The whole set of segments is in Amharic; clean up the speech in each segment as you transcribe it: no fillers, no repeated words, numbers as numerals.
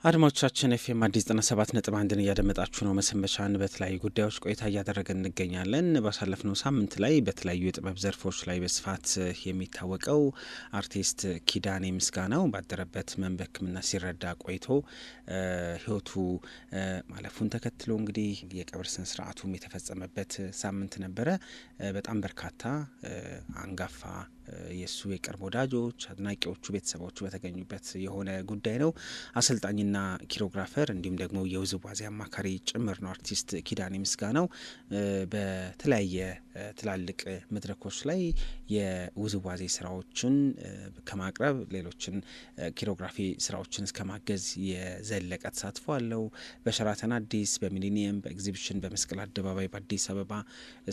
አድማጮቻችን ኤፍኤም አዲስ 97.1ን እያደመጣችሁ ነው። መሰንበቻን በተለያዩ ጉዳዮች ቆይታ እያደረገን እንገኛለን። ባሳለፍነው ሳምንት ላይ በተለያዩ የጥበብ ዘርፎች ላይ በስፋት የሚታወቀው አርቲስት ኪዳኔ ምስጋናው ባደረበት ሕመም በሕክምና ሲረዳ ቆይቶ ሕይወቱ ማለፉን ተከትሎ እንግዲህ የቀብር ስነ ስርዓቱም የተፈጸመበት ሳምንት ነበረ። በጣም በርካታ አንጋፋ የእሱ የቅርብ ወዳጆች፣ አድናቂዎቹ፣ ቤተሰቦቹ በተገኙበት የሆነ ጉዳይ ነው። አሰልጣኝና ኪሮግራፈር እንዲሁም ደግሞ የውዝዋዜ አማካሪ ጭምር ነው አርቲስት ኪዳኔ ምስጋናው። በተለያየ ትላልቅ መድረኮች ላይ የውዝዋዜ ስራዎችን ከማቅረብ ሌሎችን ኪሮግራፊ ስራዎችን እስከ ማገዝ የዘለቀ ተሳትፎ አለው። በሸራተን አዲስ፣ በሚሊኒየም፣ በኤግዚቢሽን፣ በመስቀል አደባባይ፣ በአዲስ አበባ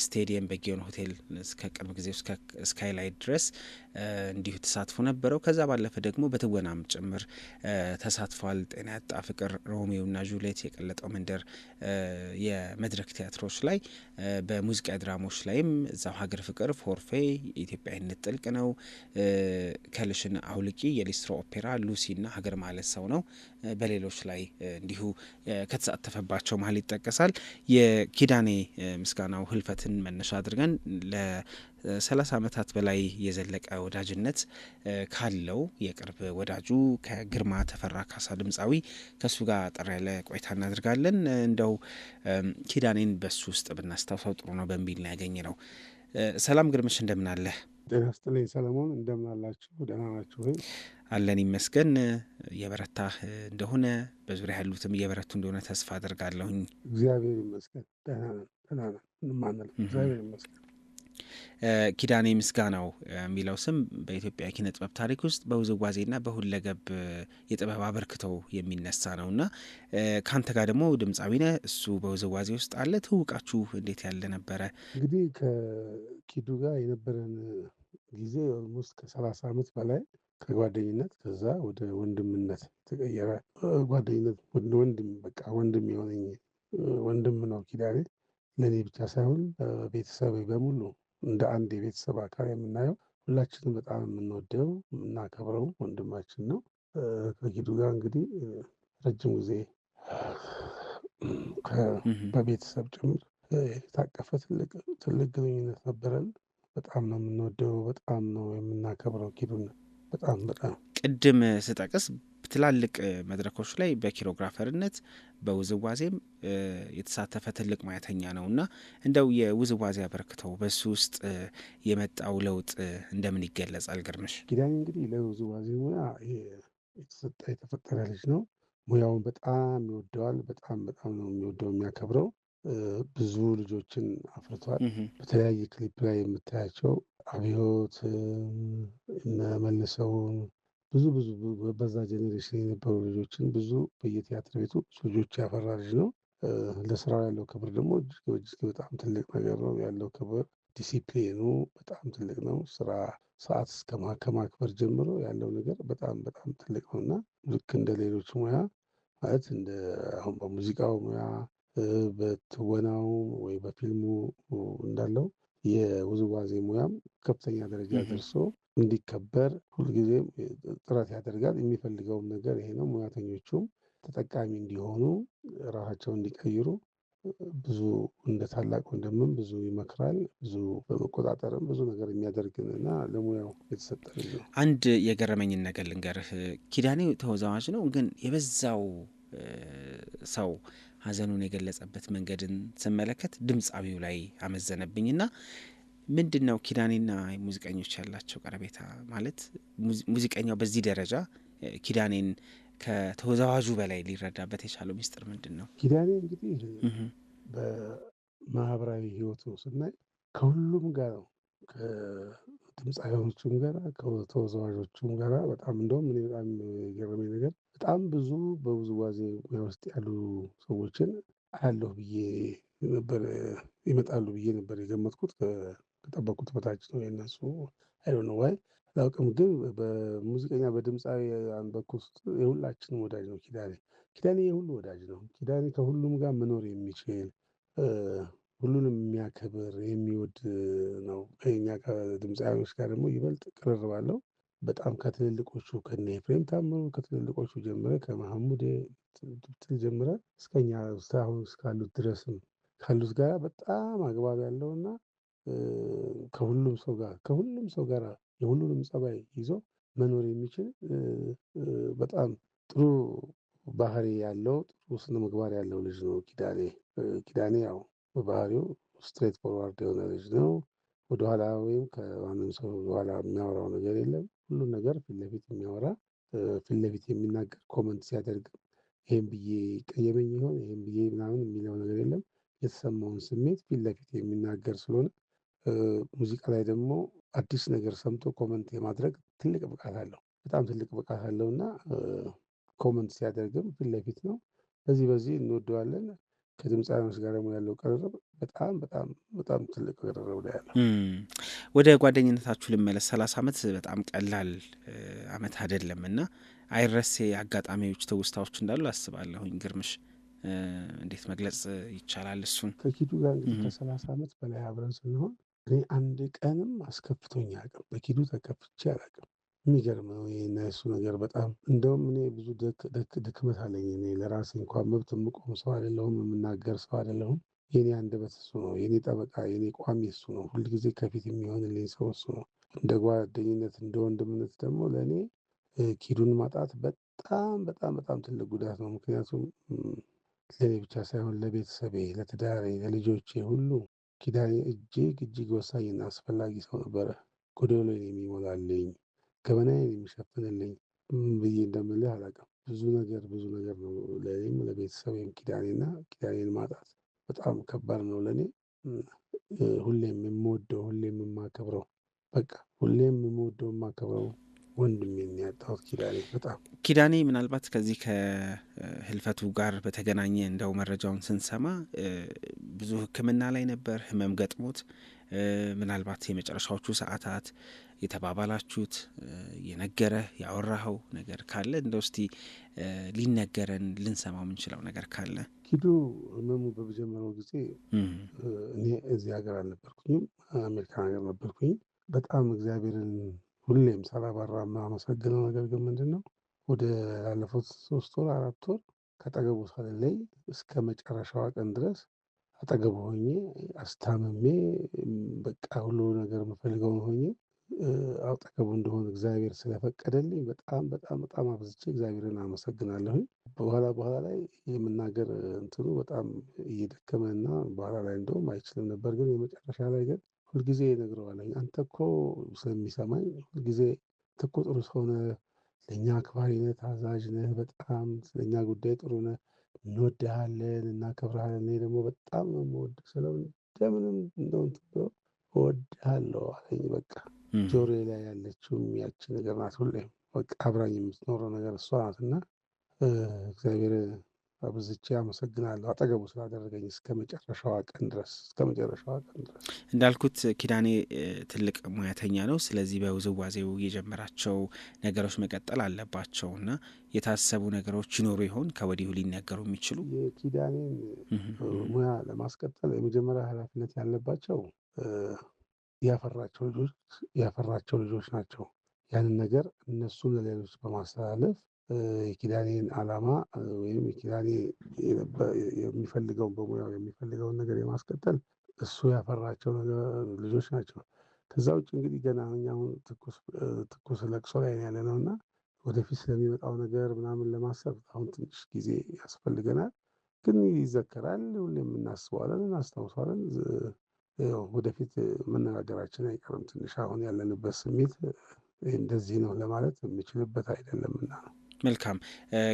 ስቴዲየም፣ በጊዮን ሆቴል እስከ ቅርብ ጊዜ እስከ ስካይላይት ድረስ እንዲሁ ተሳትፎ ነበረው። ከዛ ባለፈ ደግሞ በትወናም ጭምር ተሳትፏል። ጤና ያጣ ፍቅር፣ ሮሚዮና ጁሌት፣ የቀለጠው መንደር የመድረክ ቲያትሮች ላይ፣ በሙዚቃ ድራሞች ላይም እዛው ሀገር ፍቅር፣ ፎርፌ፣ የኢትዮጵያዊነት ጥልቅ ነው፣ ከልሽን አውልቂ፣ የሊስትሮ ኦፔራ፣ ሉሲና ሀገር ማለት ሰው ነው በሌሎች ላይ እንዲሁ ከተሳተፈባቸው መሀል ይጠቀሳል። የኪዳኔ ምስጋናው ህልፈትን መነሻ አድርገን ለ30 ዓመታት በላይ የዘለቀ ወዳጅነት ካለው የቅርብ ወዳጁ ከግርማ ተፈራ ካሳ ድምፃዊ ከእሱ ጋር አጠር ያለ ቆይታ እናደርጋለን። እንደው ኪዳኔን በሱ ውስጥ ብናስታውሰው ጥሩ ነው በሚል ነው ያገኘ ነው። ሰላም ግርምሽ፣ እንደምን አለህ? ጤና ይስጥልኝ ሰለሞን፣ እንደምን አላችሁ? ደህና ናችሁ ወይ? አለን ይመስገን። እየበረታህ እንደሆነ በዙሪያ ያሉትም እየበረቱ እንደሆነ ተስፋ አድርጋለሁኝ። እግዚአብሔር ይመስገን ደህና ነን። ምንም አንልም፣ እግዚአብሔር ይመስገን። ኪዳኔ ምስጋናው የሚለው ስም በኢትዮጵያ ኪነ ጥበብ ታሪክ ውስጥ በውዝዋዜና በሁለገብ የጥበብ አበርክተው የሚነሳ ነው እና ከአንተ ጋር ደግሞ ድምፃዊ ነህ፣ እሱ በውዝዋዜ ውስጥ አለ። ትውቃችሁ እንዴት ያለ ነበረ? እንግዲህ ከኪዱ ጋር የነበረን ጊዜ ኦልሞስት ከ30 ዓመት በላይ ከጓደኝነት ከዛ ወደ ወንድምነት ተቀየረ። ጓደኝነት ወንድም በቃ ወንድም የሆነኝ ወንድም ነው ኪዳኔ። ለእኔ ብቻ ሳይሆን ቤተሰብ በሙሉ እንደ አንድ የቤተሰብ አካል የምናየው፣ ሁላችንም በጣም የምንወደው የምናከብረው ወንድማችን ነው። ከኪዱ ጋር እንግዲህ ረጅም ጊዜ በቤተሰብ ጭምር የታቀፈ ትልቅ ግንኙነት ነበረን። በጣም ነው የምንወደው፣ በጣም ነው የምናከብረው ኪዱን በጣም በጣም። ቅድም ስጠቅስ ትላልቅ መድረኮች ላይ በኪሮግራፈርነት በውዝዋዜም የተሳተፈ ትልቅ ሙያተኛ ነው እና እንደው የውዝዋዜ አበርክተው በሱ ውስጥ የመጣው ለውጥ እንደምን ይገለጻል ግርምሽ? ኪዳኔ እንግዲህ ለውዝዋዜ ሙያ የተፈጠረ ልጅ ነው። ሙያውን በጣም ይወደዋል። በጣም ነው የሚወደው የሚያከብረው። ብዙ ልጆችን አፍርቷል። በተለያየ ክሊፕ ላይ የምታያቸው አብዮት፣ እነ መልሰውን ብዙ በዛ ጄኔሬሽን የነበሩ ልጆችን ብዙ በየቲያትር ቤቱ ብዙ ልጆች ያፈራ ልጅ ነው። ለስራው ያለው ክብር ደግሞ እጅግ በጣም ትልቅ ነገር ነው ያለው ክብር። ዲሲፕሊኑ በጣም ትልቅ ነው። ስራ ሰዓት እስከ ከማክበር ጀምሮ ያለው ነገር በጣም ትልቅ ነው እና ልክ እንደ ሌሎች ሙያ ማለት እንደ አሁን በሙዚቃው ሙያ በትወናው ወይ በፊልሙ እንዳለው የውዝዋዜ ሙያም ከፍተኛ ደረጃ ደርሶ እንዲከበር ሁልጊዜም ጥረት ያደርጋል። የሚፈልገውም ነገር ይሄ ነው። ሙያተኞቹም ተጠቃሚ እንዲሆኑ፣ ራሳቸውን እንዲቀይሩ ብዙ እንደ ታላቅ ወንድምም ብዙ ይመክራል። ብዙ በመቆጣጠርም ብዙ ነገር የሚያደርግና ለሙያው የተሰጠ ልጅ ነው። አንድ የገረመኝን ነገር ልንገርህ። ኪዳኔ ተወዛዋዥ ነው፣ ግን የበዛው ሰው ሀዘኑን የገለጸበት መንገድን ስመለከት ድምፃዊው ላይ አመዘነብኝና ምንድን ነው ኪዳኔና ሙዚቀኞች ያላቸው ቀረቤታ? ማለት ሙዚቀኛው በዚህ ደረጃ ኪዳኔን ከተወዛዋዡ በላይ ሊረዳበት የቻለው ሚስጥር ምንድን ነው? ኪዳኔ እንግዲህ በማህበራዊ ህይወቱ ስናይ ከሁሉም ጋር ነው። ከድምፃዊዎቹም ጋር ከተወዛዋዦቹም ጋር በጣም እንደውም እኔ በጣም የገረመኝ ነገር በጣም ብዙ በውዝዋዜ ሙያ ውስጥ ያሉ ሰዎችን አያለሁ ብዬ ነበር፣ ይመጣሉ ብዬ ነበር የገመትኩት። ከጠበቁት በታች ነው የነሱ። አይዶን ነው ዋይ አላውቅም፣ ግን በሙዚቀኛ በድምፃዊ በኩል የሁላችንም ወዳጅ ነው ኪዳኔ የሁሉ ወዳጅ ነው። ኪዳኔ ከሁሉም ጋር መኖር የሚችል ሁሉንም የሚያከብር የሚወድ ነው። ከኛ ከድምፃዊዎች ጋር ደግሞ ይበልጥ ቅርርብ አለው። በጣም ከትልልቆቹ ከነ ኤፍሬም ታምሩ ከትልልቆቹ ጀምረ ከመሐሙድ ትል ጀምረ እስከኛ አሁን እስካሉት ድረስም ካሉት ጋር በጣም አግባብ ያለውና ከሁሉም ሰው ጋር የሁሉንም ጸባይ ይዞ መኖር የሚችል በጣም ጥሩ ባህሪ ያለው ጥሩ ስነ ምግባር ያለው ልጅ ነው ኪዳኔ። ኪዳኔ ያው በባህሪው ስትሬት ፎርዋርድ የሆነ ልጅ ነው። ወደኋላ ወይም ከማንም ሰው በኋላ የሚያወራው ነገር የለም። ሁሉን ነገር ፊት ለፊት የሚያወራ ፊት ለፊት የሚናገር ኮመንት ሲያደርግ ይሄን ብዬ ቀየመኝ ይሆን ይሄን ብዬ ምናምን የሚለው ነገር የለም። የተሰማውን ስሜት ፊት ለፊት የሚናገር ስለሆነ ሙዚቃ ላይ ደግሞ አዲስ ነገር ሰምቶ ኮመንት የማድረግ ትልቅ ብቃት አለው። በጣም ትልቅ ብቃት አለው እና ኮመንት ሲያደርግም ፊት ለፊት ነው። በዚህ እንወደዋለን። ከድምፃውያኖች ጋር ደግሞ ያለው ቅርርብ በጣም ትልቅ ቅርርብ ነው ያለው። ወደ ጓደኝነታችሁ ልመለስ። 30 ዓመት በጣም ቀላል ዓመት አይደለም እና አይረሴ አጋጣሚዎች፣ ትውስታዎች እንዳሉ አስባለሁኝ። ግርምሽ እንዴት መግለጽ ይቻላል እሱን? ከኪዱ ጋር እንግዲህ ከ30 ዓመት በላይ አብረን ስንሆን እኔ አንድ ቀንም አስከፍቶኝ አያውቅም። በኪዱ ተከፍቼ አላውቅም። የሚገርም ነው የእኔና የእሱ ነገር በጣም እንደውም እኔ ብዙ ድክመት አለኝ። እኔ ለራሴ እንኳን መብት የምቆም ሰው አይደለሁም፣ የምናገር ሰው አይደለሁም። የኔ አንደበት እሱ ነው፣ የኔ ጠበቃ፣ የኔ ቋሚ እሱ ነው። ሁልጊዜ ከፊት የሚሆንልኝ ሰው እሱ ነው። እንደ ጓደኝነት እንደ ወንድምነት ደግሞ ለእኔ ኪዱን ማጣት በጣም ትልቅ ጉዳት ነው። ምክንያቱም ለእኔ ብቻ ሳይሆን ለቤተሰቤ፣ ለትዳሬ፣ ለልጆቼ ሁሉ ኪዳኔ እጅግ ወሳኝና አስፈላጊ ሰው ነበረ። ጎደሎዬን የሚሞላልኝ፣ ገበናዬን የሚሸፍንልኝ ብዬ እንደምልህ አላውቅም። ብዙ ነገር ነው ለእኔም ለቤተሰቤም ኪዳኔን ማጣት በጣም ከባድ ነው ለእኔ። ሁሌም የምወደው ሁሌም የማከብረው ሁሌም የምወደው የማከብረው ወንድሜን ያጣሁት ኪዳኔ ምናልባት ከዚህ ከህልፈቱ ጋር በተገናኘ እንደው መረጃውን ስንሰማ ብዙ ሕክምና ላይ ነበር፣ ህመም ገጥሞት ምናልባት የመጨረሻዎቹ ሰዓታት የተባባላችሁት የነገረህ ያወራኸው ነገር ካለ እንደው እስቲ ሊነገረን ልንሰማው የምንችለው ነገር ካለ። ኪዱ ህመሙ በመጀመሪያው ጊዜ እኔ እዚህ ሀገር አልነበርኩኝም፣ አሜሪካ ሀገር ነበርኩኝ። በጣም እግዚአብሔርን ሁሌም ሳላባራ የማመሰግነው ነገር ግን ምንድን ነው ወደ ላለፉት 3 ወር 4 ወር ከአጠገቡ ሳልለይ እስከ መጨረሻዋ ቀን ድረስ አጠገቡ ሆኜ አስታምሜ ሁሉ ነገር የምፈልገውን ሆኜ አጠገቡ እንደሆነ እግዚአብሔር ስለፈቀደልኝ በጣም አብዝቼ እግዚአብሔርን አመሰግናለሁኝ። በኋላ ላይ የምናገር እንትኑ በጣም እየደከመና በኋላ ላይ እንደውም አይችልም ነበር። ግን የመጨረሻ ላይ ግን ሁልጊዜ እነግረዋለሁ፣ አንተ እኮ ስለሚሰማኝ ሁልጊዜ አንተ እኮ ጥሩ ሰው ነህ፣ ለእኛ አክባሪ ነህ፣ ታዛዥ ነህ፣ በጣም ስለኛ ጉዳይ ጥሩ ነህ፣ እንወድሃለን፣ እናከብርሃለን። እኔ ደግሞ በጣም ነው የምወድህ ስለው እንደምንም እንደው እወድሃለሁ አለኝ። ጆሮዬ ላይ ያለችውም ያቺ ነገር ናት። ሁሌም አብራኝ የምትኖረው ነገር እሷ ናትና እግዚአብሔር አብዝቼ አመሰግናለሁ አጠገቡ ስላደረገኝ እስከ መጨረሻዋ ቀን ድረስ። እንዳልኩት ኪዳኔ ትልቅ ሙያተኛ ነው። ስለዚህ በውዝዋዜው የጀመራቸው ነገሮች መቀጠል አለባቸው እና የታሰቡ ነገሮች ይኖሩ ይሆን ከወዲሁ ሊነገሩ የሚችሉ? የኪዳኔን ሙያ ለማስቀጠል የመጀመሪያ ኃላፊነት ያለባቸው ያፈራቸው ልጆች ናቸው። ያንን ነገር እነሱን ለሌሎች በማስተላለፍ የኪዳኔን ዓላማ ወይም የኪዳኔ የሚፈልገውን በሙያው የሚፈልገውን ነገር የማስቀጠል እሱ ያፈራቸው ልጆች ናቸው። ከዛ ውጭ እንግዲህ ገና አሁን ትኩስ ለቅሶ ላይ ያለነው እና ወደፊት ስለሚመጣው ነገር ምናምን ለማሰብ አሁን ትንሽ ጊዜ ያስፈልገናል። ግን ይዘከራል፣ ሁሌም እናስበዋለን፣ እናስታውሰዋለን። ወደፊት መነጋገራችን አይቀርም። ትንሽ አሁን ያለንበት ስሜት እንደዚህ ነው ለማለት የምችልበት አይደለምና ነው። መልካም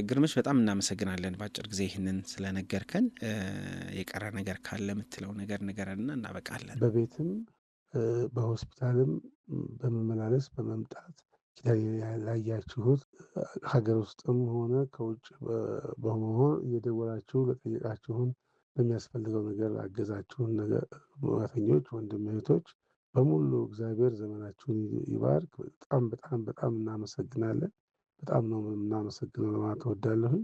ግርምሽ፣ በጣም እናመሰግናለን በአጭር ጊዜ ይህንን ስለነገርከን። የቀረ ነገር ካለ የምትለው ነገር ንገረንና እናበቃለን። በቤትም በሆስፒታልም በመመላለስ በመምጣት ኪዳኔ ላያችሁት ሀገር ውስጥም ሆነ ከውጭ በመሆን እየደወላችሁ ለጠየቃችሁን በሚያስፈልገው ነገር አገዛችሁን ነገር ሙያተኞች ወንድም እህቶች በሙሉ እግዚአብሔር ዘመናችሁን ይባርክ። በጣም እናመሰግናለን። በጣም ነው የምናመሰግነው ለማለት እወዳለሁኝ።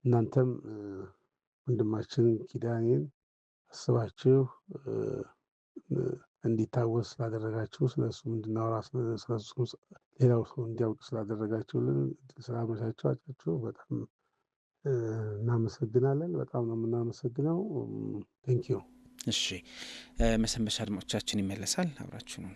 እናንተም ወንድማችን ኪዳኔን አስባችሁ እንዲታወስ ስላደረጋችሁ ስለሱ እንድናወራ ስለሱ ሌላው ሰው እንዲያውቅ ስላደረጋችሁልን፣ ስላመቻቻችሁ በጣም እናመሰግናለን። በጣም ነው የምናመሰግነው። ቴንኪዩ። እሺ፣ መሰንበቻ አድማጮቻችን ይመለሳል። አብራችሁ ነው